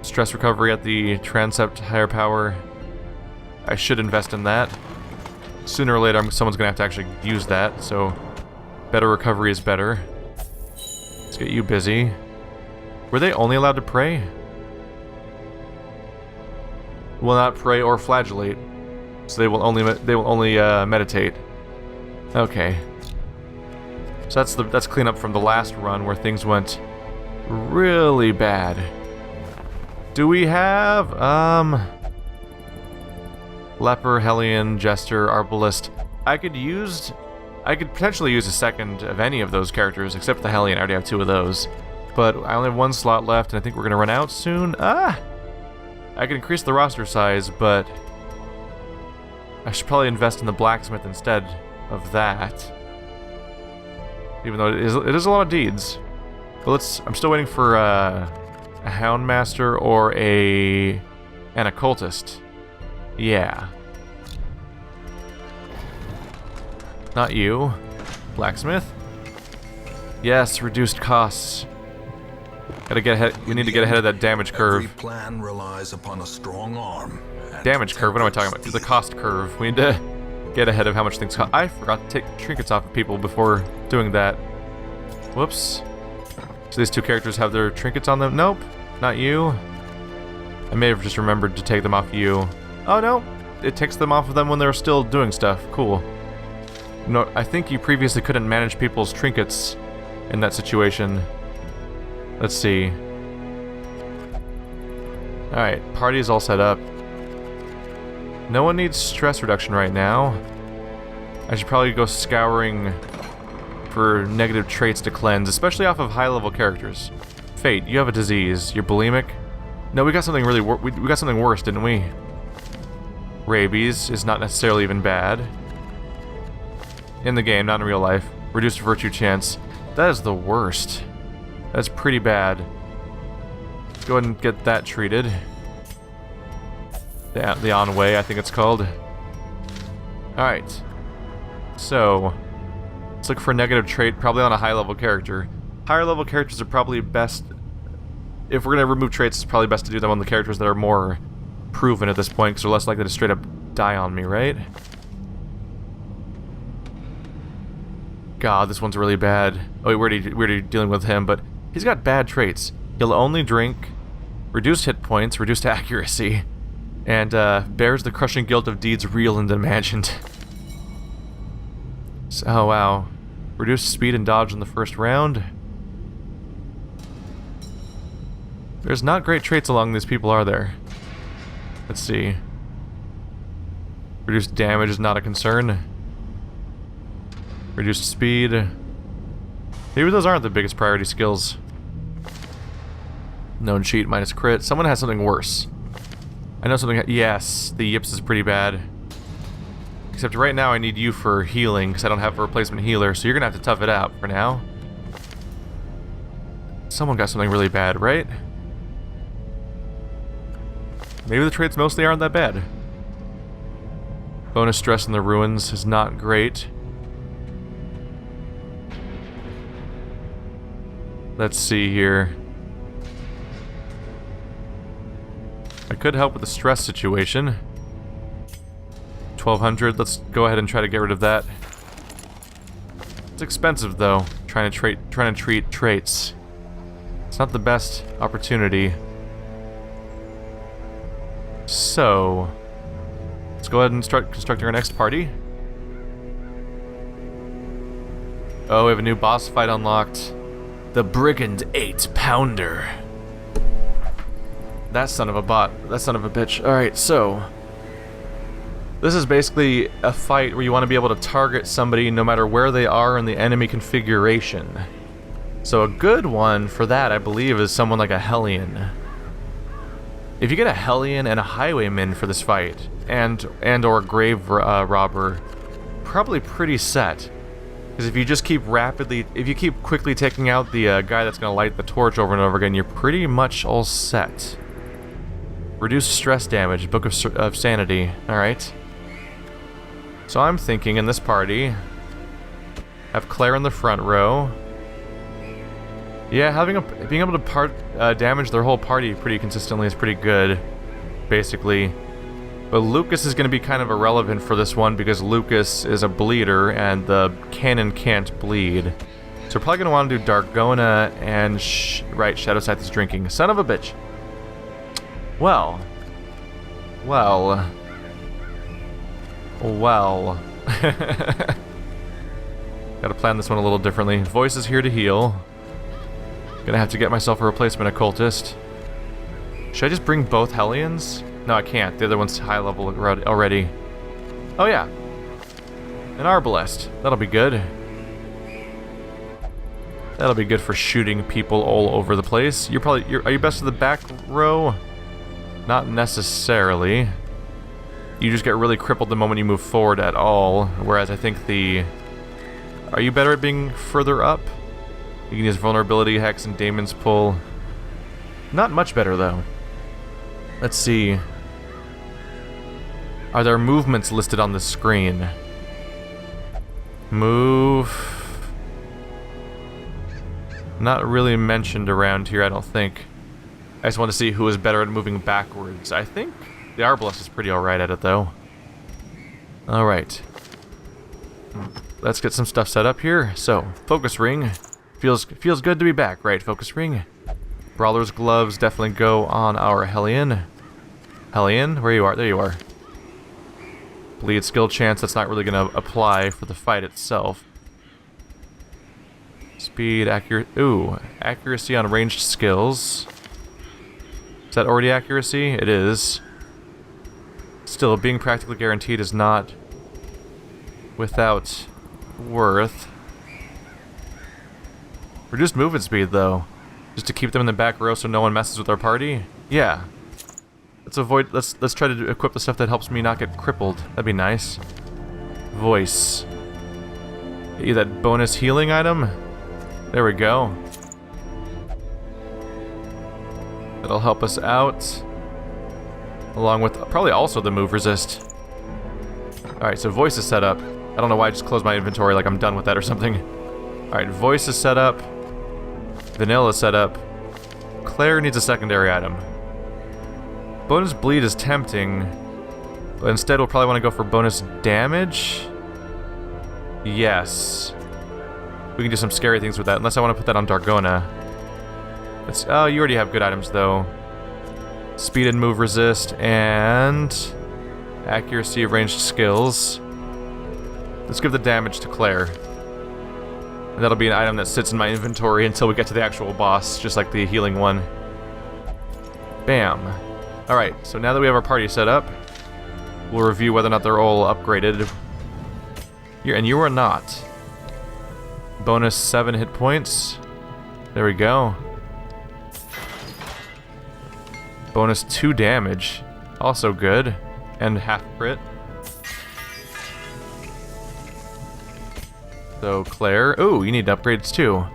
Stress recovery at the transept higher power. I should invest in that. Sooner or later, someone's gonna have to actually use that, so better recovery is better. Let's get you busy. Were they only allowed to pray? Will not pray or flagellate, so they will only meditate. Okay. So that's cleanup from the last run where things went really bad. Do we have Leper, Hellion, Jester, Arbalist? I could potentially use a second of any of those characters, except the Hellion. I already have 2 of those. But I only have 1 slot left, and I think we're gonna run out soon. I can increase the roster size, but I should probably invest in the blacksmith instead of that. Even though it is a lot of deeds. But I'm still waiting for a Houndmaster or an occultist. Yeah. Not you. Blacksmith? Yes, reduced costs. Gotta get ahead. We need to get ahead of that damage curve. Every plan relies upon a strong arm. Damage curve? What am I talking about? The cost curve. We need to get ahead of how much things cost. I forgot to take trinkets off of people before doing that. Whoops. So these 2 characters have their trinkets on them? Nope. Not you. I may have just remembered to take them off you. Oh no. It takes them off of them when they're still doing stuff. Cool. No, I think you previously couldn't manage people's trinkets in that situation. Let's see. Alright, party is all set up. No one needs stress reduction right now. I should probably go scouring for negative traits to cleanse, especially off of high-level characters. Fate, you have a disease. You're bulimic? No, we got something really we got something worse, didn't we? Rabies is not necessarily even bad. In the game, not in real life. Reduced virtue chance. That is the worst. That's pretty bad. Let's go ahead and get that treated. The on-way, I think it's called. Alright. So, let's look for a negative trait, probably on a high-level character. Higher-level characters are probably best... If we're going to remove traits, it's probably best to do them on the characters that are more proven at this point, because they're less likely to straight up die on me, right? God, this one's really bad. Oh, we're already dealing with him, but he's got bad traits. He'll only drink, reduced hit points, reduced accuracy, and bears the crushing guilt of deeds real and imagined. So, oh wow. Reduced speed and dodge in the first round. There's not great traits along these people, are there? Let's see. Reduced damage is not a concern. Reduced speed. Maybe those aren't the biggest priority skills. Known cheat minus crit. Someone has something worse. I know something. Yes, the yips is pretty bad. Except right now I need you for healing because I don't have a replacement healer, so you're gonna have to tough it out for now. Someone got something really bad, right? Maybe the traits mostly aren't that bad. Bonus stress in the ruins is not great. Let's see here. I could help with the stress situation. 1200, let's go ahead and try to get rid of that. It's expensive though, trying to treat traits. It's not the best opportunity. So, let's go ahead and start constructing our next party. Oh, we have a new boss fight unlocked. The Brigand 8-pounder. That son of a bitch. Alright, so this is basically a fight where you want to be able to target somebody no matter where they are in the enemy configuration. So a good one for that, I believe, is someone like a Hellion. If you get a Hellion and a Highwayman for this fight, and or a Grave Robber, probably pretty set. Because if you just keep quickly taking out the guy that's going to light the torch over and over again, you're pretty much all set. Reduce stress damage, Book of Sanity. Alright. So I'm thinking in this party, have Claire in the front row. Yeah, being able to damage their whole party pretty consistently is pretty good, basically. But Lucas is going to be kind of irrelevant for this one because Lucas is a bleeder and the cannon can't bleed. So we're probably going to want to do Dargona and... right, Shadow Scythe is drinking. Son of a bitch. Well. Gotta plan this one a little differently. Voice is here to heal. Gonna have to get myself a replacement occultist. Should I just bring both Hellions? No, I can't. The other one's high level already. Oh yeah. An Arbalest. That'll be good. That'll be good for shooting people all over the place. Are you best of the back row? Not necessarily. You just get really crippled the moment you move forward at all. Whereas I think are you better at being further up? You can use Vulnerability, Hex, and Daemon's Pull. Not much better, though. Let's see. Are there movements listed on the screen? Move. Not really mentioned around here, I don't think. I just want to see who is better at moving backwards. I think the Arbalest is pretty alright at it, though. Alright. Let's get some stuff set up here. So, Focus Ring. Feels good to be back, right? Focus Ring. Brawler's Gloves definitely go on our Hellion. Hellion? Where you are? There you are. Bleed skill chance, that's not really going to apply for the fight itself. Speed, accuracy on ranged skills. Is that already accuracy? It is. Still, being practically guaranteed is not without worth. Reduced movement speed, though. Just to keep them in the back row so no one messes with our party? Yeah. Let's try to equip the stuff that helps me not get crippled. That'd be nice. Voice. Get you that bonus healing item. There we go. That'll help us out. Along with probably also the move resist. Alright, so voice is set up. I don't know why I just closed my inventory like I'm done with that or something. Alright, voice is set up. Vanilla is set up. Claire needs a secondary item. Bonus bleed is tempting. But instead we'll probably want to go for bonus damage. Yes. We can do some scary things with that, unless I want to put that on Dargona. Oh, you already have good items, though. Speed and move resist, and... accuracy of ranged skills. Let's give the damage to Claire. And that'll be an item that sits in my inventory until we get to the actual boss, just like the healing one. Bam. Alright, so now that we have our party set up, we'll review whether or not they're all upgraded. And you are not. Bonus 7 hit points. There we go. Bonus 2 damage. Also good. And half crit. So, Claire. Ooh, you need upgrades too.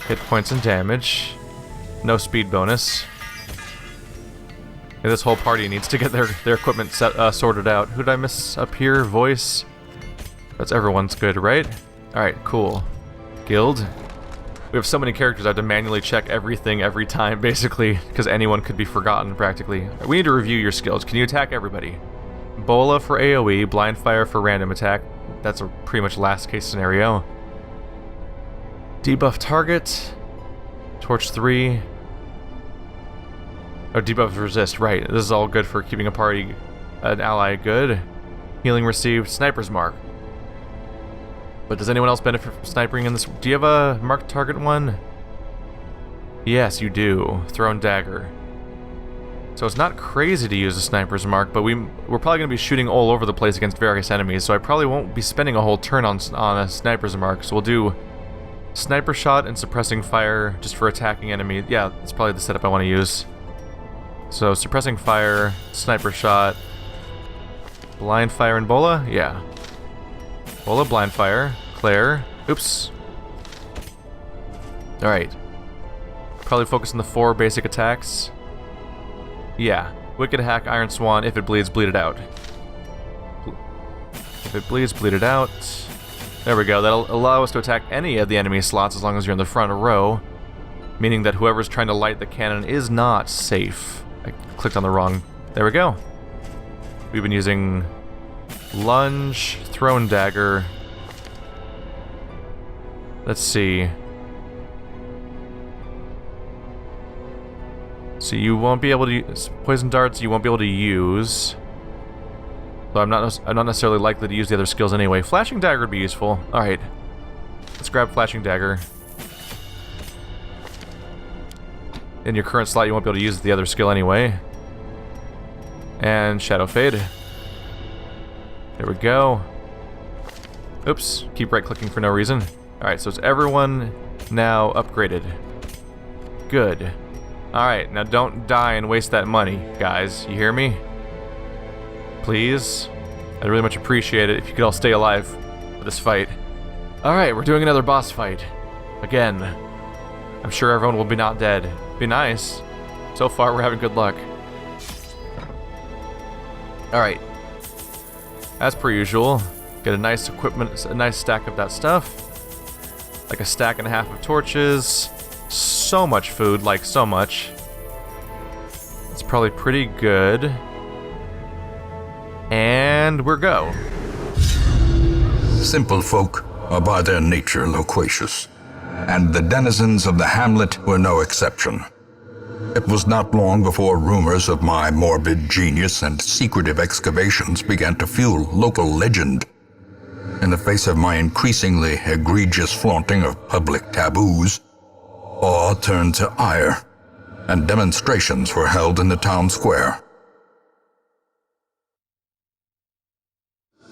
Hit points and damage. No speed bonus. Yeah, this whole party needs to get their equipment sorted out. Who did I miss up here? Voice. That's everyone's good, right? Alright, cool. Guild. We have so many characters I have to manually check everything every time, basically, because anyone could be forgotten, practically. We need to review your skills. Can you attack everybody? Bola for AoE, Blind Fire for random attack. That's a pretty much last case scenario. Debuff target. Torch 3. Oh, debuff resist, right. This is all good for keeping a party, an ally good. Healing received, Sniper's Mark. But does anyone else benefit from sniping in this? Do you have a marked target one? Yes, you do. Thrown dagger. So it's not crazy to use a sniper's mark, but we're probably going to be shooting all over the place against various enemies, so I probably won't be spending a whole turn on a sniper's mark. So we'll do sniper shot and suppressing fire just for attacking enemies. Yeah, that's probably the setup I want to use. So suppressing fire, sniper shot, blind fire and Bola? Yeah. Bola, blind fire, Claire. Oops. Alright. Probably focus on the 4 basic attacks. Yeah. Wicked Hack, Iron Swan, if it bleeds, bleed it out. If it bleeds, bleed it out. There we go. That'll allow us to attack any of the enemy slots as long as you're in the front row. meaning that whoever's trying to light the cannon is not safe. I clicked on the wrong... There we go. We've been using lunge, thrown dagger. Let's see. So you won't be able to use poison darts. You won't be able to use. So I'm not necessarily likely to use the other skills anyway. Flashing dagger would be useful. All right, let's grab flashing dagger. In your current slot, you won't be able to use the other skill anyway. And shadow fade. There we go. Oops, keep right-clicking for no reason. All right, so it's everyone now upgraded. Good. Alright, now don't die and waste that money, guys. You hear me? Please? I'd really much appreciate it if you could all stay alive for this fight. Alright, we're doing another boss fight. Again. I'm sure everyone will be not dead. Be nice. So far, we're having good luck. Alright. As per usual, get a nice equipment, a nice stack of that stuff. Like a stack and a half of torches. So much food, like so much. It's probably pretty good. And we're go. Simple folk are by their nature loquacious, and the denizens of the hamlet were no exception. It was not long before rumors of my morbid genius and secretive excavations began to fuel local legend. In the face of my increasingly egregious flaunting of public taboos, awe turned to ire, and demonstrations were held in the town square.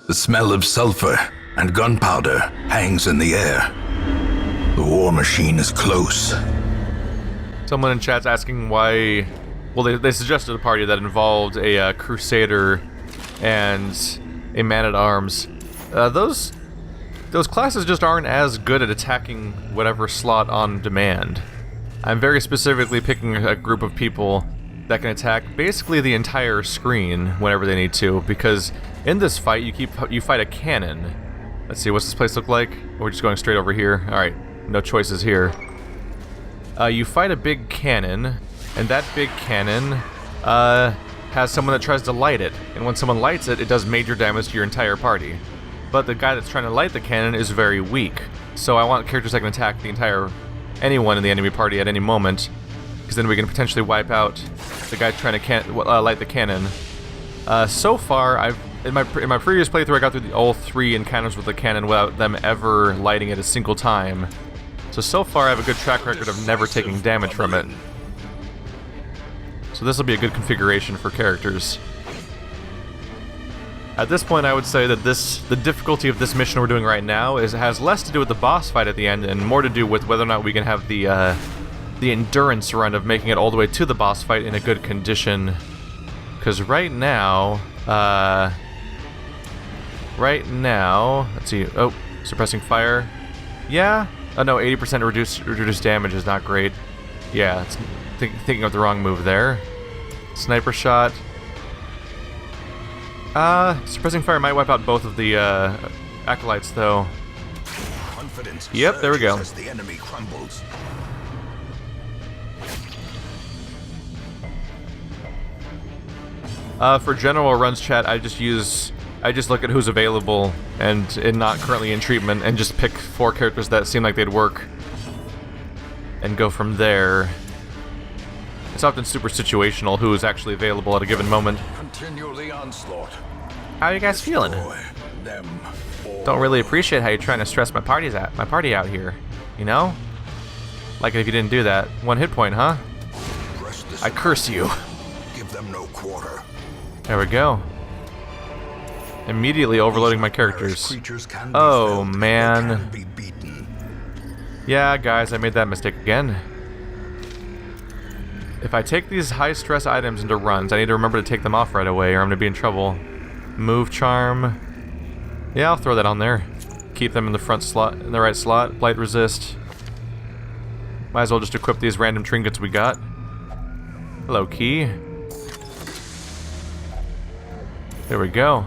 The smell of sulfur and gunpowder hangs in the air. The war machine is close. Someone in chat's asking why... Well, they suggested a party that involved a crusader and a man-at-arms. Those classes just aren't as good at attacking whatever slot on demand. I'm very specifically picking a group of people that can attack basically the entire screen whenever they need to, because in this fight you fight a cannon. Let's see, what's this place look like? We're just going straight over here. Alright, no choices here. You fight a big cannon, and that big cannon has someone that tries to light it, and when someone lights it, it does major damage to your entire party. But the guy that's trying to light the cannon is very weak, so I want characters that can attack anyone in the enemy party at any moment, because then we can potentially wipe out the guy trying to light the cannon. So far, in my previous playthrough, I got through all 3 encounters with the cannon without them ever lighting it a single time. So far I have a good track record of never taking damage from it. So this will be a good configuration for characters. At this point, I would say that the difficulty of this mission we're doing right now has less to do with the boss fight at the end and more to do with whether or not we can have the endurance run of making it all the way to the boss fight in a good condition. Because right now, let's see. Oh, suppressing fire. Yeah. Oh no, 80% reduced damage is not great. Yeah, it's thinking of the wrong move there. Sniper shot. Suppressing fire might wipe out both of the acolytes, though. Yep, there we go. The enemy crumbles. For general runs, chat, I just look at who's available and not currently in treatment, and just pick 4 characters that seem like they'd work, and go from there. It's often super situational who is actually available at a given moment. Continue the onslaught. How are you guys feeling? Don't really appreciate how you're trying to stress my party out here. You know? Like it if you didn't do that. 1 hit point, huh? I curse you. Give them no quarter. There we go. Immediately overloading my characters. Oh, man. Yeah, guys, I made that mistake again. If I take these high-stress items into runs, I need to remember to take them off right away, or I'm going to be in trouble. Move charm. Yeah, I'll throw that on there. Keep them in the front slot, in the right slot. Blight resist. Might as well just equip these random trinkets we got. Hello, key. There we go.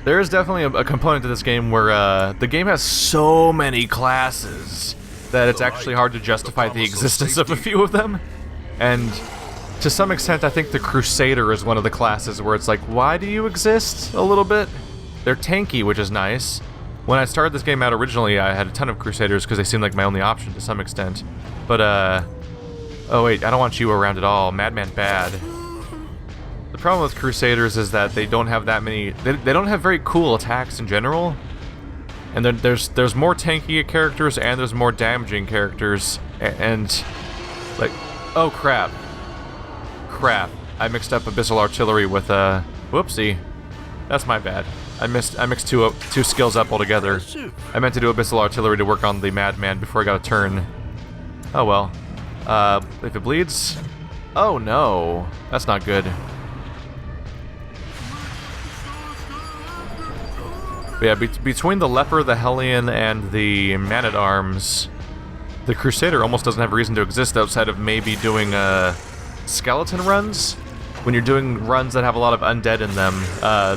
There is definitely a component to this game where the game has so many classes that it's actually hard to justify the existence of a few of them. And to some extent, I think the Crusader is one of the classes where it's like, why do you exist? A little bit. They're tanky, which is nice. When I started this game out originally, I had a ton of Crusaders because they seemed like my only option to some extent. But, oh wait, I don't want you around at all. Madman bad. The problem with Crusaders is that they don't have that many... They don't have very cool attacks in general. And there's more tanky characters and there's more damaging characters. And, like... Oh, crap. Crap. I mixed up Abyssal Artillery with, whoopsie. That's my bad. I mixed two skills up altogether. I meant to do Abyssal Artillery to work on the Madman before I got a turn. Oh well. If it bleeds... Oh no. That's not good. But yeah, between the Leper, the Hellion, and the Man-at-Arms, the Crusader almost doesn't have a reason to exist outside of maybe doing, skeleton runs. When you're doing runs that have a lot of undead in them,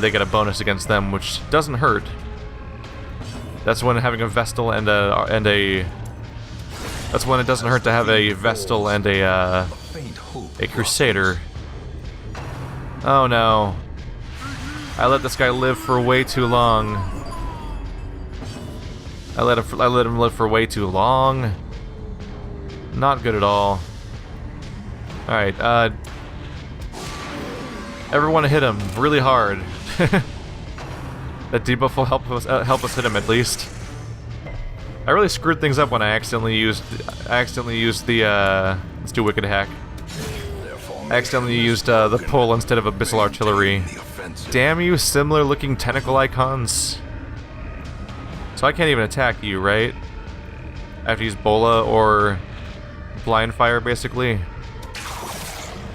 they get a bonus against them, which doesn't hurt. That's when having a Vestal and a... That's when it doesn't hurt to have a Vestal and a Crusader. Oh no. I let this guy live for way too long. I let him live for way too long. Not good at all. Alright, everyone hit him really hard. That debuff will help us hit him at least. I really screwed things up when I accidentally used the let's do Wicked Hack. I accidentally used the pull instead of Abyssal Artillery. Damn you, similar looking tentacle icons. So I can't even attack you, right? I have to use Bola or Blind Fire, basically.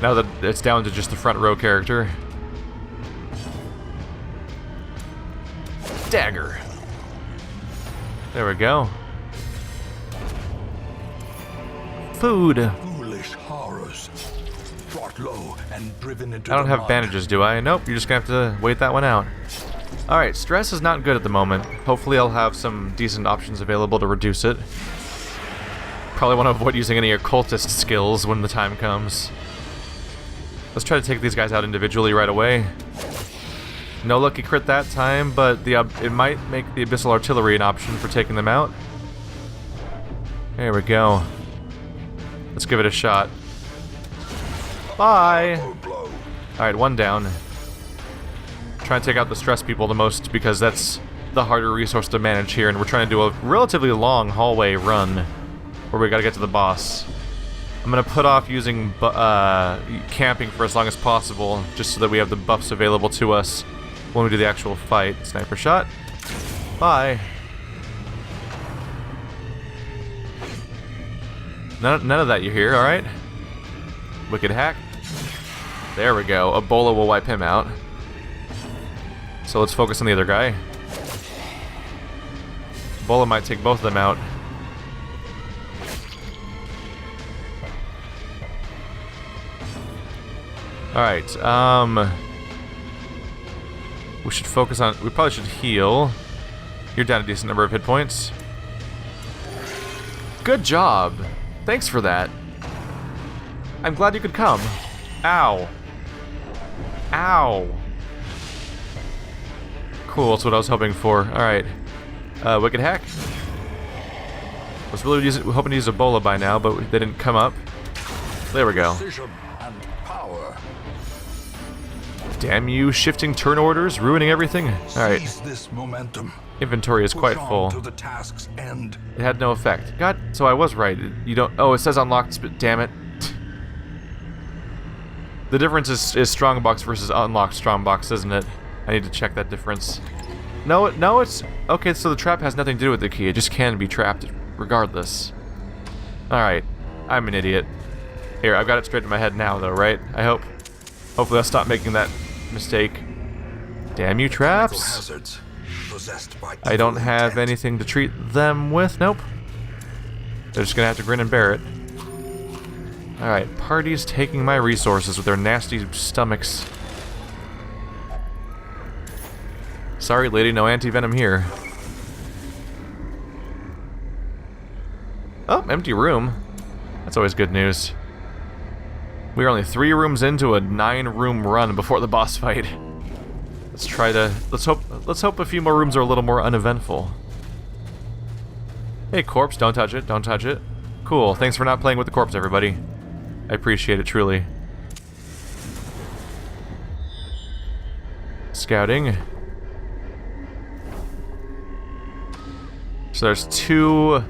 Now that it's down to just the front row character. Dagger. There we go. Food. Foolish horrors. Brought low and driven into I don't have bandages, do I? Nope, you're just gonna have to wait that one out. Alright, stress is not good at the moment. Hopefully I'll have some decent options available to reduce it. Probably want to avoid using any occultist skills when the time comes. Let's try to take these guys out individually right away. No lucky crit that time, but it might make the Abyssal Artillery an option for taking them out. There we go. Let's give it a shot. Bye! Alright, one down. Trying to take out the stress people the most because that's the harder resource to manage here, and we're trying to do a relatively long hallway run where we gotta get to the boss. I'm gonna put off using camping for as long as possible, just so that we have the buffs available to us when we do the actual fight. Sniper shot. Bye. None of that you hear, alright? Wicked Hack. There we go. Ebola will wipe him out. So let's focus on the other guy. Ebola might take both of them out. Alright, we should focus on... We probably should heal. You're down a decent number of hit points. Good job! Thanks for that. I'm glad you could come. Ow. Ow. Cool, that's what I was hoping for. Alright. Wicked Hack. Was really hoping to use Ebola by now, but they didn't come up. There we go. Damn you, shifting turn orders, ruining everything. Alright. Inventory is quite full. It had no effect. God, so I was right. You don't... Oh, it says unlocked, but damn it. The difference is strongbox versus unlocked strongbox, isn't it? I need to check that difference. No, it's... Okay, so the trap has nothing to do with the key. It just can be trapped regardless. Alright. I'm an idiot. Here, I've got it straight in my head now, though, right? I hope. Hopefully I'll stop making that mistake. Damn you, traps. I don't have anything to treat them with. Nope. They're just gonna have to grin and bear it. Alright, party's taking my resources with their nasty stomachs. Sorry, lady, no anti-venom here. Oh, empty room. That's always good news. We are only 3 rooms into a 9-room run before the boss fight. Let's try to... Let's hope a few more rooms are a little more uneventful. Hey, corpse, don't touch it, don't touch it. Cool, thanks for not playing with the corpse, everybody. I appreciate it, truly. Scouting. So there's 2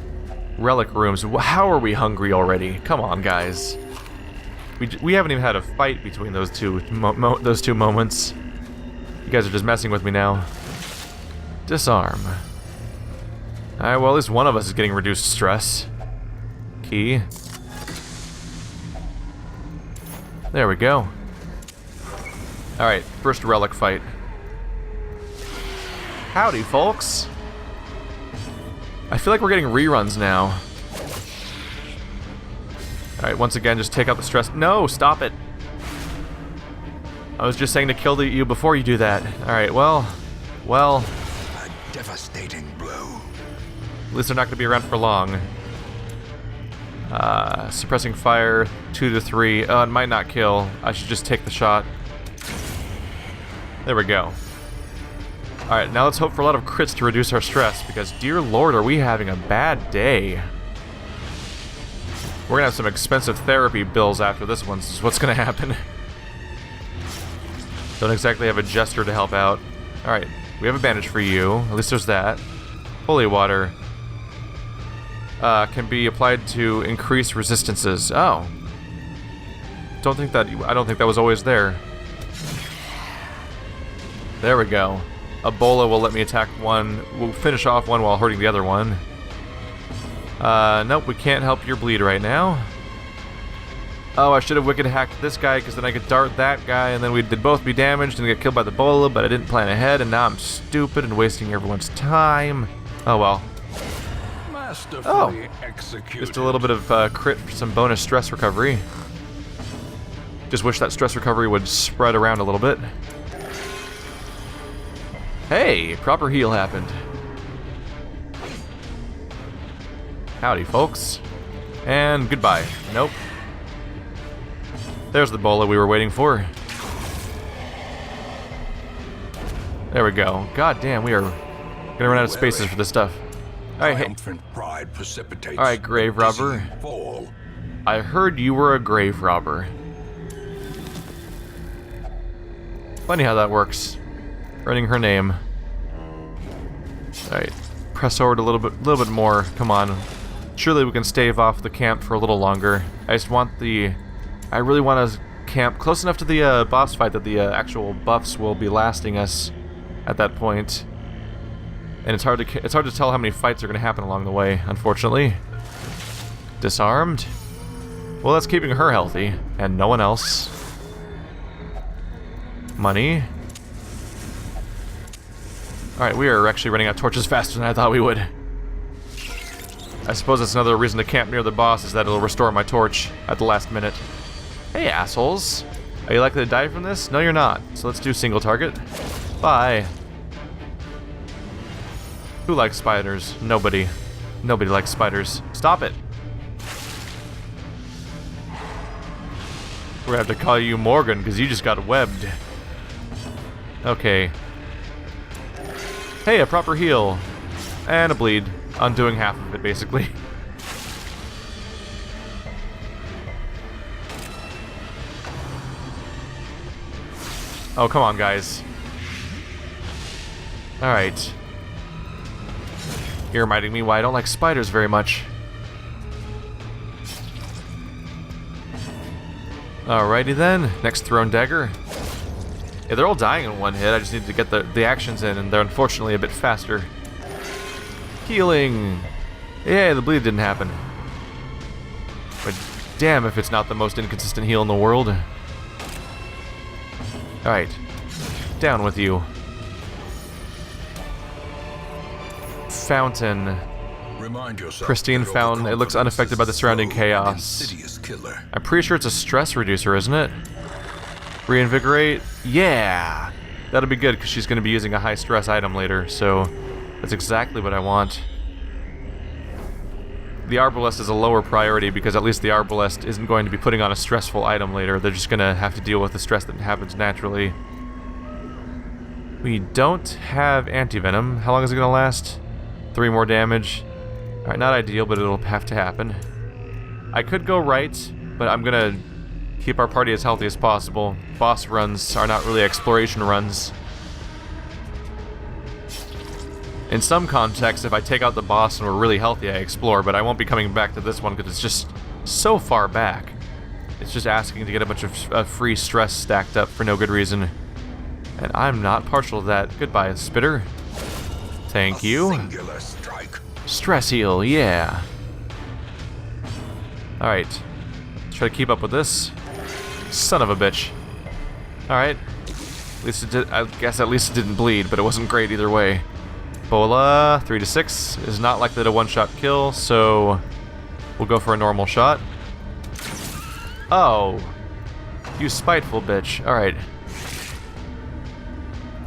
relic rooms. How are we hungry already? Come on, guys. We haven't even had a fight between those two moments. You guys are just messing with me now. Disarm. Alright, well, at least one of us is getting reduced stress. Key. There we go. Alright, first relic fight. Howdy, folks. I feel like we're getting reruns now. Alright, once again, just take out the stress. No, stop it. I was just saying to kill you before you do that. Alright, well. A devastating blow. At least they're not going to be around for long. Suppressing fire, 2 to 3. Oh, it might not kill. I should just take the shot. There we go. Alright, now let's hope for a lot of crits to reduce our stress, because dear lord, are we having a bad day. We're gonna have some expensive therapy bills after this one, is what's gonna happen. Don't exactly have a jester to help out. Alright, we have a bandage for you. At least there's that. Holy water. Can be applied to increase resistances. Oh. I don't think that was always there. There we go. Ebola will let me attack one. We'll finish off one while hurting the other one. Nope, we can't help your bleed right now. Oh, I should have wicked hacked this guy, because then I could dart that guy, and then we'd both be damaged and get killed by the Ebola, but I didn't plan ahead, and now I'm stupid and wasting everyone's time. Oh well. Masterfully executed. Just a little bit of crit for some bonus stress recovery. Just wish that stress recovery would spread around a little bit. Hey, proper heal happened. Howdy, folks. And goodbye. Nope. There's the Ebola we were waiting for. There we go. God damn, we are gonna run out of spaces for this stuff. Alright, hey. Pride precipitates. Alright, grave robber. Fall. I heard you were a grave robber. Funny how that works. Running her name. Alright. Press forward a little bit more. Come on. Surely we can stave off the camp for a little longer. I really want to camp close enough to the boss fight that the actual buffs will be lasting us at that point. And it's hard to tell how many fights are going to happen along the way, unfortunately. Disarmed. Well, that's keeping her healthy, and no one else. Money. Alright, we are actually running out of torches faster than I thought we would. I suppose that's another reason to camp near the boss, is that it'll restore my torch at the last minute. Hey, assholes. Are you likely to die from this? No, you're not. So let's do single target. Bye. Who likes spiders? Nobody. Nobody likes spiders. Stop it. We're gonna have to call you Morgan, because you just got webbed. Okay. Hey, a proper heal. And a bleed. Undoing half of it, basically. Oh, come on, guys. Alright. You're reminding me why I don't like spiders very much. Alrighty then. Next thrown dagger. Yeah, they're all dying in one hit. I just need to get the actions in, and they're unfortunately a bit faster. Healing! Yeah, the bleed didn't happen. But damn if it's not the most inconsistent heal in the world. Alright. Down with you. Fountain. Remind yourself Pristine that fountain. It looks unaffected by the surrounding slow and chaos. insidious killer. I'm pretty sure it's a stress reducer, isn't it? Reinvigorate. Yeah! That'll be good, because she's going to be using a high-stress item later, so that's exactly what I want. The Arbalest is a lower priority, because at least the Arbalest isn't going to be putting on a stressful item later. They're just going to have to deal with the stress that happens naturally. We don't have anti-venom. How long is it going to last? 3 more damage. Alright, not ideal, but it'll have to happen. I could go right, but I'm going to keep our party as healthy as possible. Boss runs are not really exploration runs. In some contexts, if I take out the boss and we're really healthy, I explore, but I won't be coming back to this one because it's just so far back. It's just asking to get a bunch of free stress stacked up for no good reason. And I'm not partial to that. Goodbye, Spitter. Thank you. Singular strike. Stress heal, yeah. Alright. Try to keep up with this. Son of a bitch. Alright. At least it did, I guess at least it didn't bleed, but it wasn't great either way. Bola, 3 to 6, is not likely to one-shot kill, so we'll go for a normal shot. Oh. You spiteful bitch. Alright.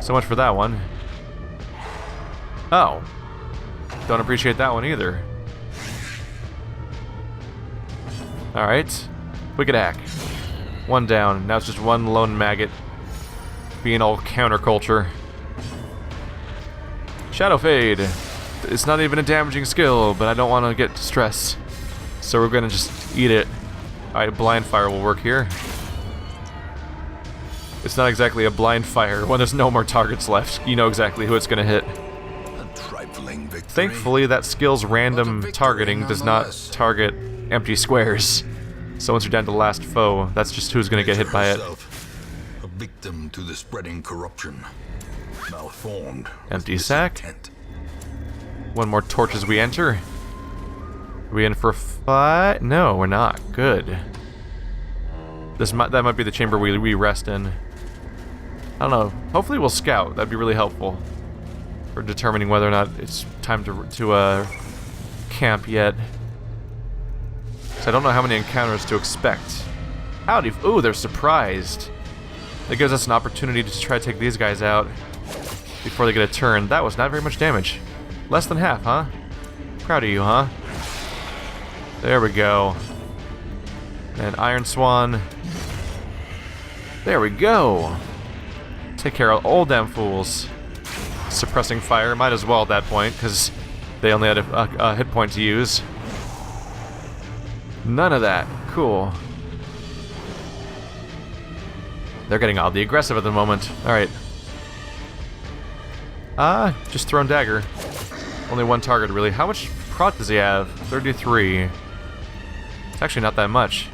So much for that one. Oh. Don't appreciate that one either. Alright. Wicked Hack. 1 down. Now it's just 1 lone maggot. Being all counterculture. Shadow Fade. It's not even a damaging skill, but I don't want to get stress. So we're gonna just eat it. Alright, Blind Fire will work here. It's not exactly a blind fire when there's no more targets left. You know exactly who it's gonna hit. A trifling victory. Thankfully, that skill's random targeting does not target empty squares. So once you're down to the last foe, that's just who's gonna get hit by it. A victim to the spreading corruption. Malformed. Empty sack. 1 more torch as we enter. Are we in for a fight? No, we're not. Good. That might be the chamber we rest in. I don't know. Hopefully we'll scout. That'd be really helpful for determining whether or not it's time to camp yet. So I don't know how many encounters to expect. Howdy. Ooh, they're surprised. That gives us an opportunity to try to take these guys out before they get a turn. That was not very much damage. Less than half, huh? Proud of you, huh? There we go. And Iron Swan. There we go. Take care of all damn fools. Suppressing fire, might as well at that point, because they only had a hit point to use. None of that. Cool. They're getting oddly aggressive at the moment. Alright. Just thrown dagger. Only 1 target, really. How much prot does he have? 33. It's actually not that much.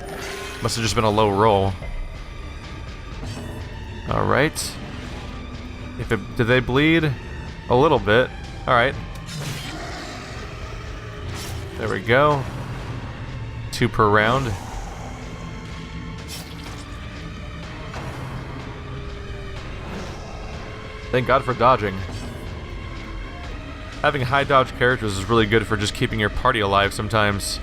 Must have just been a low roll. Alright. Did they bleed? A little bit. Alright. There we go. 2 per round. Thank God for dodging. Having high dodge characters is really good for just keeping your party alive sometimes.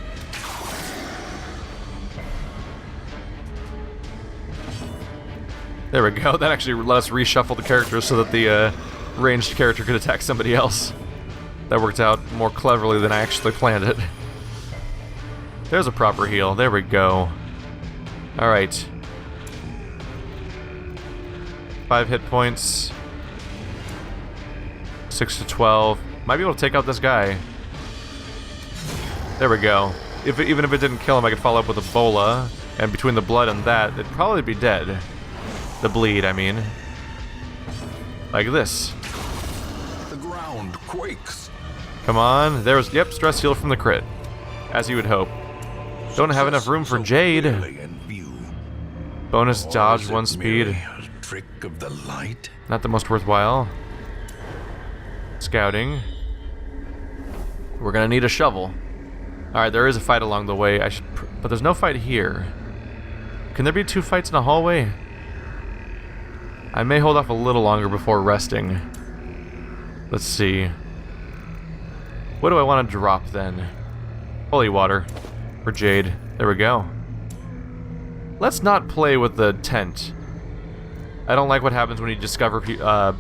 There we go. That actually let us reshuffle the characters so that the ranged character could attack somebody else. That worked out more cleverly than I actually planned it. There's a proper heal. There we go. Alright. 5 hit points. 6 to 12. Might be able to take out this guy. There we go. Even if it didn't kill him, I could follow up with a bola. And between the blood and that, it'd probably be dead. The bleed, I mean. Like this. The ground quakes. Come on. There's, yep, stress heal from the crit. As you would hope. Don't have enough room for Jade. Bonus dodge, 1 speed. A trick of the light. Not the most worthwhile. Scouting. We're gonna need a shovel. Alright, there is a fight along the way. But there's no fight here. Can there be 2 fights in a hallway? I may hold off a little longer before resting. Let's see. What do I want to drop then? Holy water. For Jade. There we go. Let's not play with the tent. I don't like what happens when you discover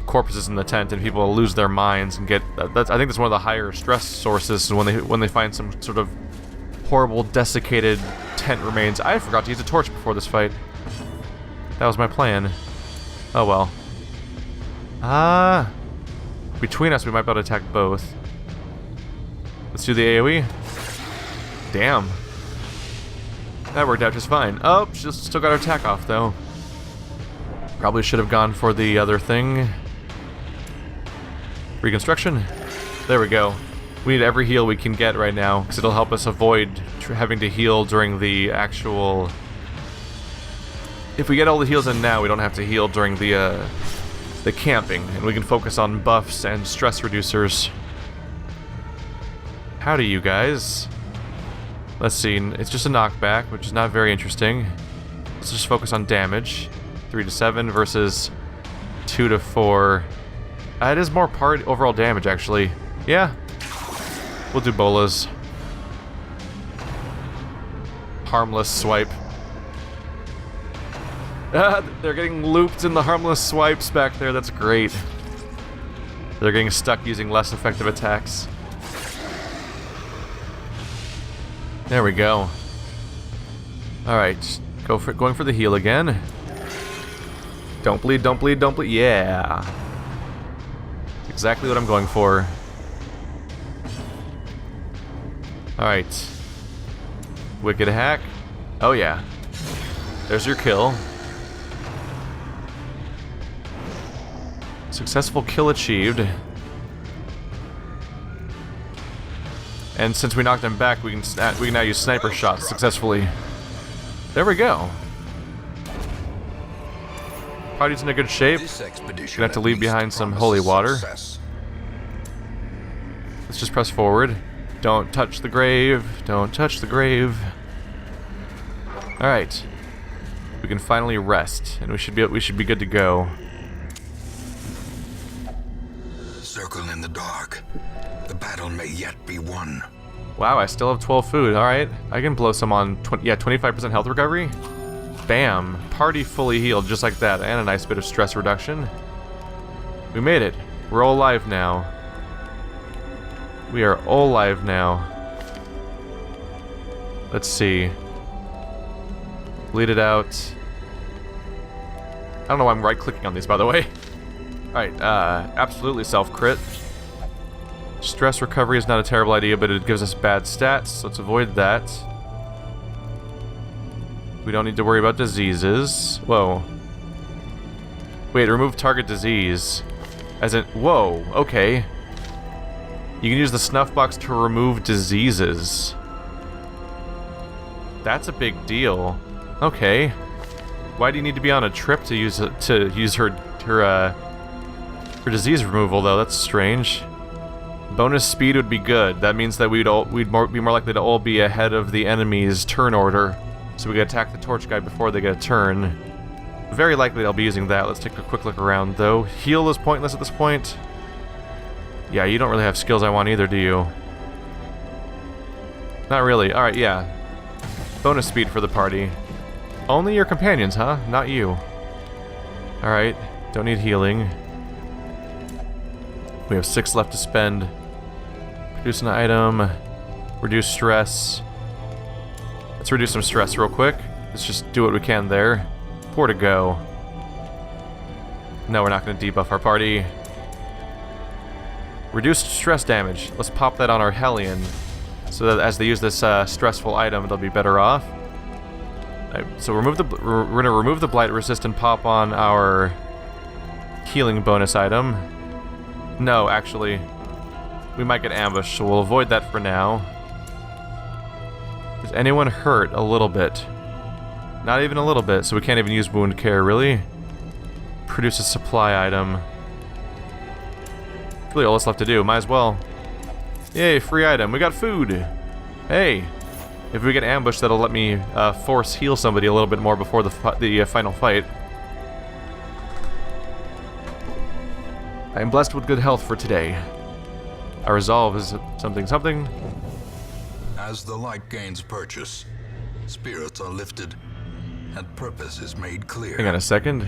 corpses in the tent and people lose their minds and get. I think that's one of the higher stress sources when they find some sort of horrible desiccated tent remains. I forgot to use a torch before this fight. That was my plan. Oh well. Between us, we might be able to attack both. Let's do the AoE. Damn. That worked out just fine. Oh, she still got her attack off though. Probably should have gone for the other thing. Reconstruction. There we go. We need every heal we can get right now, because it'll help us avoid having to heal during the actual... If we get all the heals in now, we don't have to heal during the camping, and we can focus on buffs and stress reducers. Howdy, you guys. Let's see, it's just a knockback, which is not very interesting. Let's just focus on damage. 3 to 7 versus 2 to 4. It is more overall damage, actually. Yeah. We'll do bolas. Harmless swipe. They're getting looped in the harmless swipes back there. That's great. They're getting stuck using less effective attacks. There we go. Alright. Going for the heal again. Don't bleed, don't bleed, don't bleed. Yeah. Exactly what I'm going for. Alright. Wicked hack. Oh yeah. There's your kill. Successful kill achieved. And since we knocked him back, we can now use sniper shots successfully. There we go. Party's in a good shape. Gonna have to leave behind some holy water. Let's just press forward. Don't touch the grave. Don't touch the grave. Alright. We can finally rest, and we should be good to go. Circle in the dark. The battle may yet be won. Wow, I still have 12 food. Alright. I can blow some on 25% health recovery. Bam. Party fully healed just like that, and a nice bit of stress reduction. We made it. We're all alive now. We are all alive now. Let's see. Bleed it out. I don't know why I'm right-clicking on these, by the way. Alright, absolutely self-crit. Stress recovery is not a terrible idea, but it gives us bad stats, so let's avoid that. We don't need to worry about diseases. Whoa. Wait, remove target disease. As in, whoa, okay. You can use the snuff box to remove diseases. That's a big deal. Okay. Why do you need to be on a trip to use her disease removal though? That's strange. Bonus speed would be good. That means that we'd be more likely to all be ahead of the enemy's turn order, so we can attack the torch guy before they get a turn. Very likely I'll be using that. Let's take a quick look around though. Heal is pointless at this point. Yeah, you don't really have skills I want either, do you? Not really. Alright, yeah. Bonus speed for the party. Only your companions, huh? Not you. Alright, don't need healing. We have 6 left to spend. Produce an item. Reduce stress. Let's reduce some stress real quick. Let's just do what we can there. 4 to go. No, we're not going to debuff our party. Reduced stress damage. Let's pop that on our Hellion, so that as they use this stressful item, they'll be better off. So we're going to remove the blight resist and pop on our healing bonus item. No, actually, we might get ambushed, so we'll avoid that for now. Is anyone hurt a little bit? Not even a little bit, so we can't even use wound care, really? Produce a supply item. Really all that's left to do, might as well. Yay, free item, we got food! Hey! If we get ambushed, that'll let me force heal somebody a little bit more before the final fight. I am blessed with good health for today. Our resolve is something. As the light gains purchase, spirits are lifted, and purpose is made clear. Hang on a second.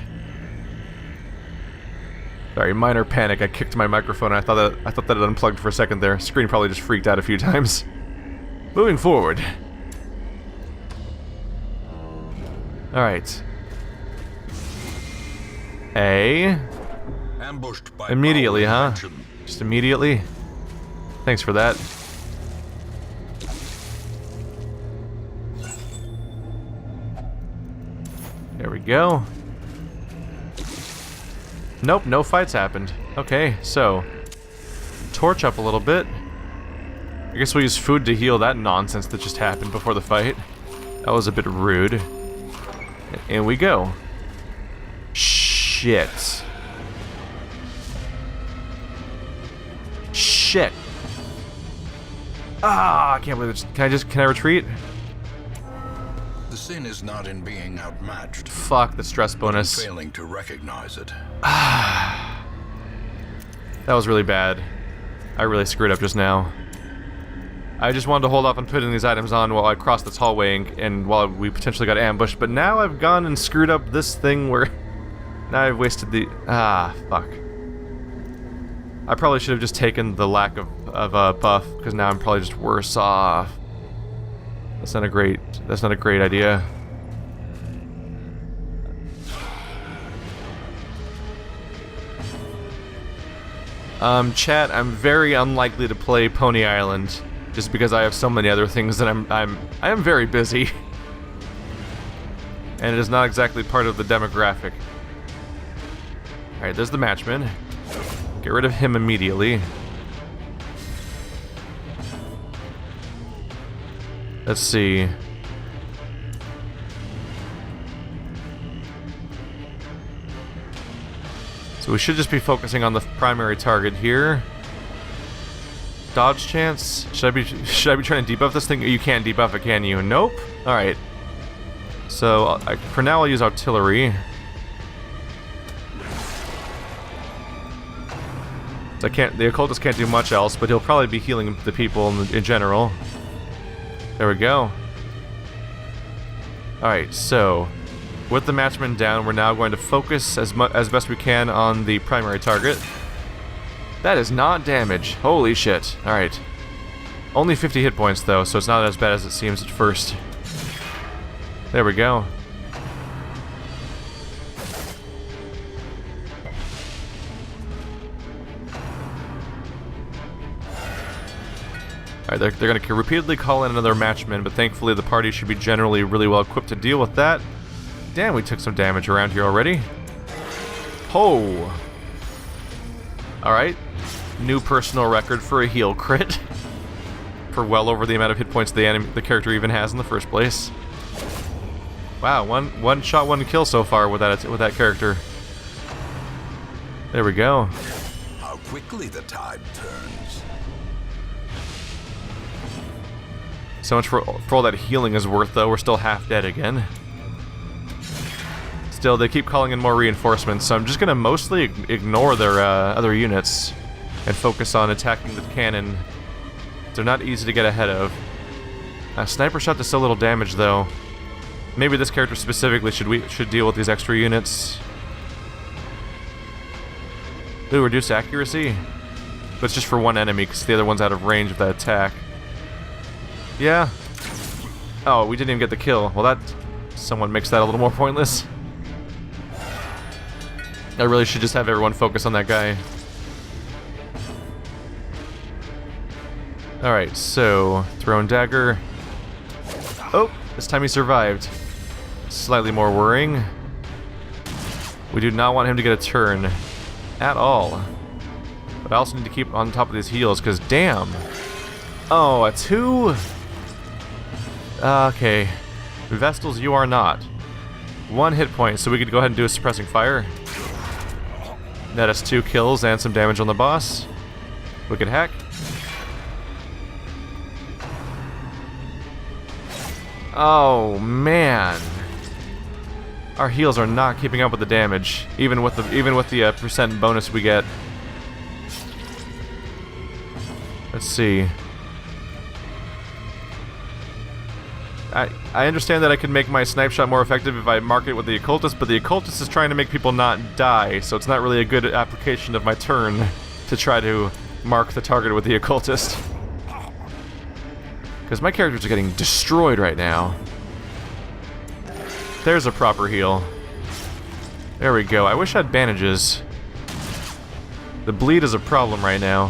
Sorry, minor panic. I kicked my microphone. I thought that it unplugged for a second there. Screen probably just freaked out a few times. Moving forward. Alright. Ambushed by Immediately, power huh? dimension. Just immediately? Thanks for that. There we go. Nope, no fights happened. Okay, so torch up a little bit. I guess we'll use food to heal that nonsense that just happened before the fight. That was a bit rude. And we go. Shit. Shit. Ah, I can't believe it. Can I retreat? The sin is not in being outmatched, Fuck the stress but in bonus. failing to recognize it. That was really bad. I really screwed up just now. I just wanted to hold off on putting these items on while I crossed this hallway and while we potentially got ambushed, but now I've gone and screwed up this thing where... Now I've wasted the... Ah, fuck. I probably should have just taken the lack of buff, because now I'm probably just worse off. That's not a great idea. Chat, I'm very unlikely to play Pony Island, just because I have so many other things that I am very busy. And it is not exactly part of the demographic. Alright, there's the matchman. Get rid of him immediately. Let's see. So we should just be focusing on the primary target here. Dodge chance? Should I be trying to debuff this thing? You can't debuff it, can you? Nope. All right. So for now, I'll use artillery. So the occultist can't do much else, but he'll probably be healing the people in general. There we go. All right. So with the matchman down, we're now going to focus as best we can on the primary target. That is not damage. Holy shit. Alright. Only 50 hit points though, so it's not as bad as it seems at first. There we go. Alright, they're going to repeatedly call in another matchman, but thankfully the party should be generally really well equipped to deal with that. Damn, we took some damage around here already. Ho! Alright. New personal record for a heal crit. For well over the amount of hit points the character even has in the first place. Wow, one shot, one kill so far with that character. There we go. How quickly the tide turns. So much for all that healing is worth, though. We're still half dead again. Still, they keep calling in more reinforcements, so I'm just gonna mostly ignore their other units and focus on attacking the cannon. They're not easy to get ahead of. Sniper shot does so little damage, though. Maybe this character specifically should deal with these extra units. Ooh, reduced accuracy? But it's just for one enemy, because the other one's out of range of that attack. Yeah. Oh, we didn't even get the kill. Well, that... Someone makes that a little more pointless. I really should just have everyone focus on that guy. Alright, so... Thrown dagger. Oh! This time he survived. Slightly more worrying. We do not want him to get a turn. At all. But I also need to keep on top of these heals, because damn! Oh, a 2? Okay. Vestals, you are not. 1 hit point, so we could go ahead and do a suppressing fire. Net us 2 kills and some damage on the boss. Wicked hack. Oh man, our heals are not keeping up with the damage, even with the percent bonus we get. Let's see. I understand that I can make my snipe shot more effective if I mark it with the occultist, but the occultist is trying to make people not die, so it's not really a good application of my turn to try to mark the target with the occultist. Because my characters are getting destroyed right now. There's a proper heal. There we go. I wish I had bandages. The bleed is a problem right now.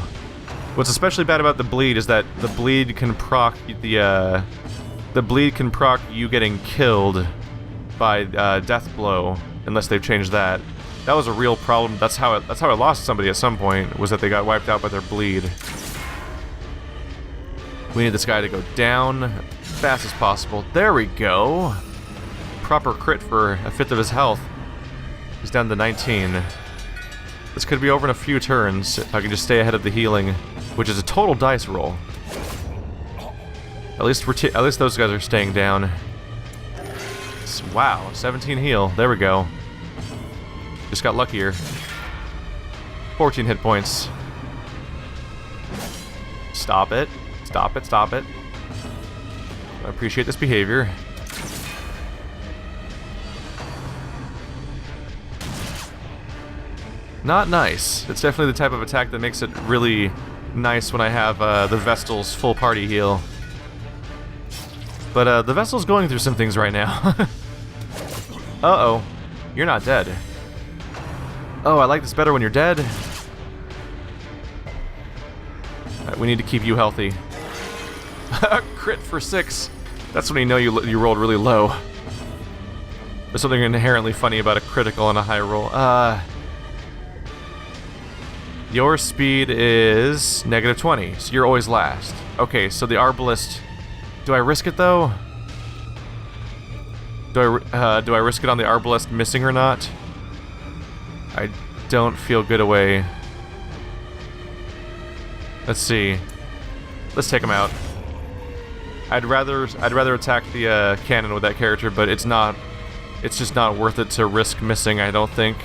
What's especially bad about the bleed is that the bleed can proc the bleed can proc you getting killed by death blow, unless they've changed that. That was a real problem. That's how I lost somebody at some point, was that they got wiped out by their bleed. We need this guy to go down as fast as possible. There we go. Proper crit for a fifth of his health. He's down to 19. This could be over in a few turns if I can just stay ahead of the healing, which is a total dice roll. At least those guys are staying down. Wow, 17 heal. There we go. Just got luckier. 14 hit points. Stop it. Stop it, stop it. I appreciate this behavior. Not nice. It's definitely the type of attack that makes it really nice when I have the Vestal's full party heal. But the Vestal's going through some things right now. Uh-oh. You're not dead. Oh, I like this better when you're dead. Alright, we need to keep you healthy. Crit for 6. That's when you know you rolled really low. There's something inherently funny about a critical and a high roll. Your speed is -20, so you're always last. Okay, so the Arbalist... Do I risk it, though? Do I risk it on the Arbalist missing or not? I don't feel good away. Let's see. Let's take him out. I'd rather attack the cannon with that character, but it's just not worth it to risk missing, I don't think.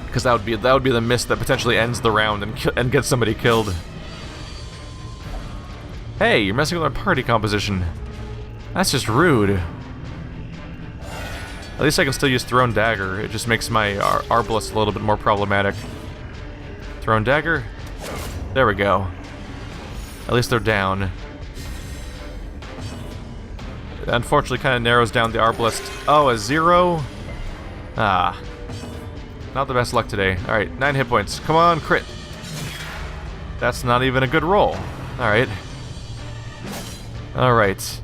Because that would be the miss that potentially ends the round and gets somebody killed. Hey, you're messing with my party composition. That's just rude. At least I can still use Thrown Dagger. It just makes my Arbalist a little bit more problematic. Thrown Dagger. There we go. At least they're down. It unfortunately kind of narrows down the Arbalist. Oh, a 0? Ah. Not the best luck today. Alright, 9 hit points. Come on, crit. That's not even a good roll. Alright. Alright.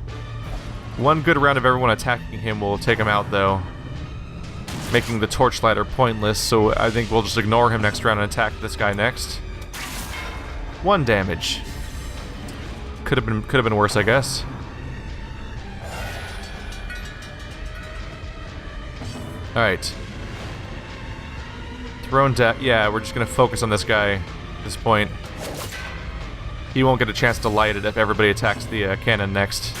One good round of everyone attacking him will take him out, though. Making the Torchlighter pointless, so I think we'll just ignore him next round and attack this guy next. 1 damage. Could have been worse, I guess. Alright. Thrown death. Yeah, we're just gonna focus on this guy at this point. He won't get a chance to light it if everybody attacks the cannon next.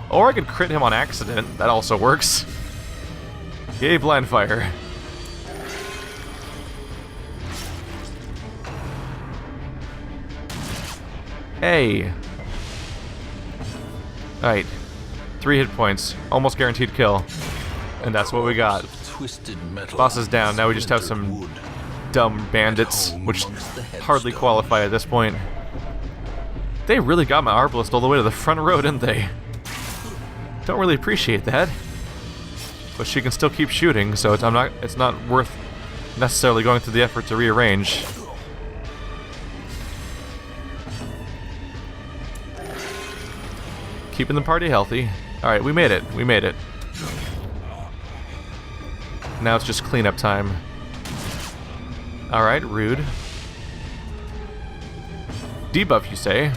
Or I could crit him on accident. That also works. Yay, blind fire. Hey. Alright. 3 hit points. Almost guaranteed kill. And that's what we got. Boss is down. Now we just have some dumb bandits, which hardly qualify at this point. They really got my Arbalist all the way to the front row, didn't they? Don't really appreciate that. But she can still keep shooting, so it's not worth necessarily going through the effort to rearrange. Keeping the party healthy. Alright, we made it. We made it. Now it's just cleanup time. Alright, rude. Debuff, you say?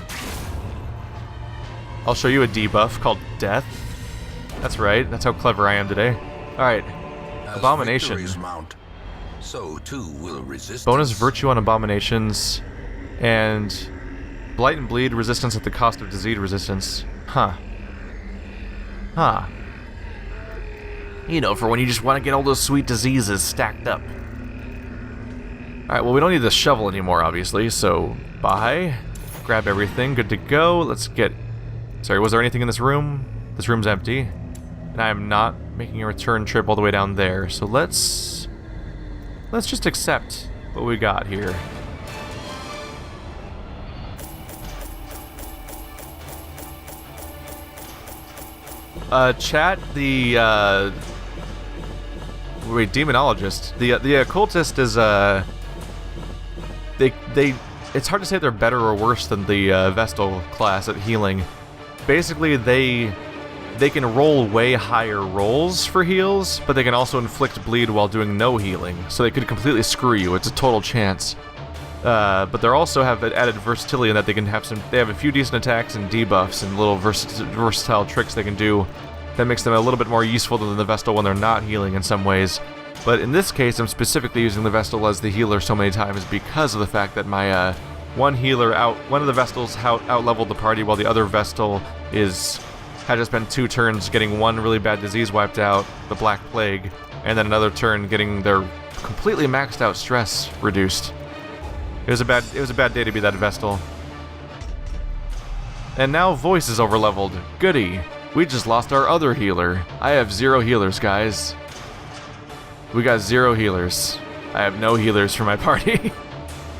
I'll show you a debuff called Death. That's right, that's how clever I am today. Alright. Abomination. Mount, so too will resistance. Bonus virtue on abominations. And blight and bleed resistance at the cost of disease resistance. Huh. Huh. You know, for when you just want to get all those sweet diseases stacked up. Alright, well, we don't need the shovel anymore, obviously, so bye. Grab everything, good to go. Let's get... Sorry, was there anything in this room? This room's empty. And I am not making a return trip all the way down there. So let's just accept what we got here. Chat, the, wait, demonologist. The occultist is, it's hard to say if they're better or worse than the, Vestal class at healing. Basically, they can roll way higher rolls for heals, but they can also inflict bleed while doing no healing, so they could completely screw you. It's a total chance. But they also have added versatility in that they can have they have a few decent attacks and debuffs and little versatile tricks they can do that makes them a little bit more useful than the Vestal when they're not healing in some ways. But in this case, I'm specifically using the Vestal as the healer so many times because of the fact that my one of the Vestals out-leveled the party while the other Vestal had to spend 2 turns getting one really bad disease wiped out, the Black Plague, and then another turn getting their completely maxed out stress reduced. It was a bad day to be that Vestal. And now Voice is overleveled. Goody. We just lost our other healer. I have 0 healers, guys. We got 0 healers. I have no healers for my party.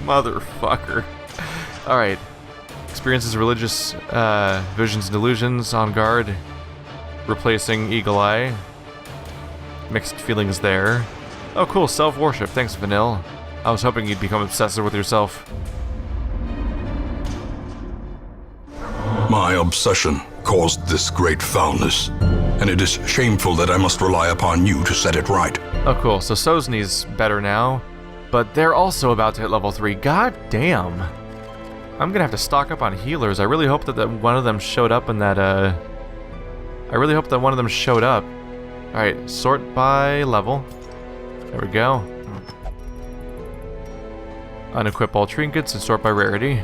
Motherfucker. Alright. Experiences religious visions and delusions on guard. Replacing Eagle Eye. Mixed feelings there. Oh cool, self-worship. Thanks, Vanille. I was hoping you'd become obsessive with yourself. My obsession caused this great foulness, and it is shameful that I must rely upon you to set it right. Oh cool, so Sozni's better now, but they're also about to hit level 3. God damn. I'm gonna have to stock up on healers. I really hope that one of them showed up in that, I really hope that one of them showed up. Alright, sort by level. There we go. Unequip all trinkets and sort by rarity.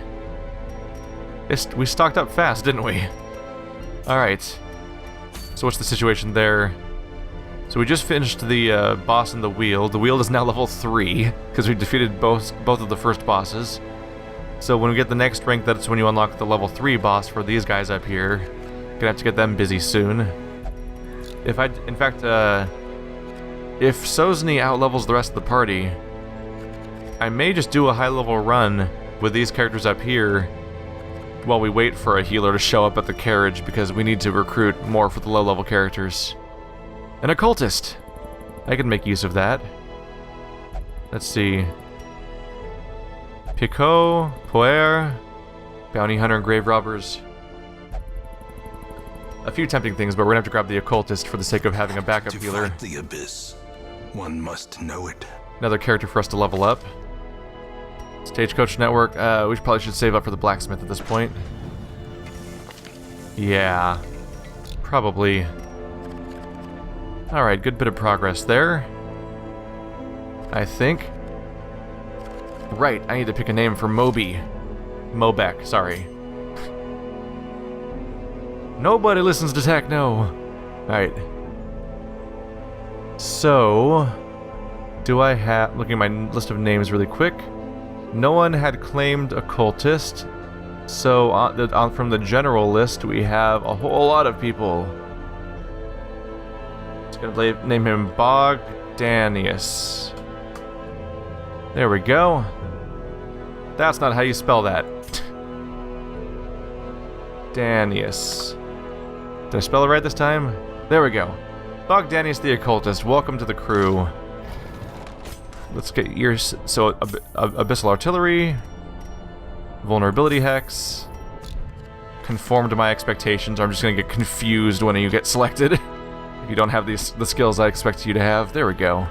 We stocked up fast, didn't we? Alright. So what's the situation there? So we just finished the boss in the Weald. The Weald is now level 3, because we defeated both of the first bosses. So when we get the next rank, that's when you unlock the level 3 boss for these guys up here. Gonna have to get them busy soon. In fact, if Sozni outlevels the rest of the party, I may just do a high-level run with these characters up here while we wait for a healer to show up at the carriage, because we need to recruit more for the low-level characters. An occultist! I can make use of that. Let's see. Picot, Poer, Bounty Hunter, and Grave Robbers. A few tempting things, but we're gonna have to grab the occultist for the sake of having a backup healer. To fight the abyss, one must know it. Another character for us to level up. Stagecoach Network. We probably should save up for the blacksmith at this point. Yeah. Probably. Alright, good bit of progress there. I think. Right, I need to pick a name for Moby. Mobek, sorry. Nobody listens to techno. Alright. So... do I have... looking at my list of names really quick. No one had claimed occultist. So from the general list, we have a whole lot of people. Just gonna name him Bogdanius. There we go. That's not how you spell that. Danius. Did I spell it right this time? There we go. Bogdanius the Occultist, welcome to the crew. Let's get yours. So, Abyssal Artillery, Vulnerability Hex, conform to my expectations, or I'm just gonna get confused when you get selected. If you don't have the skills I expect you to have. There we go.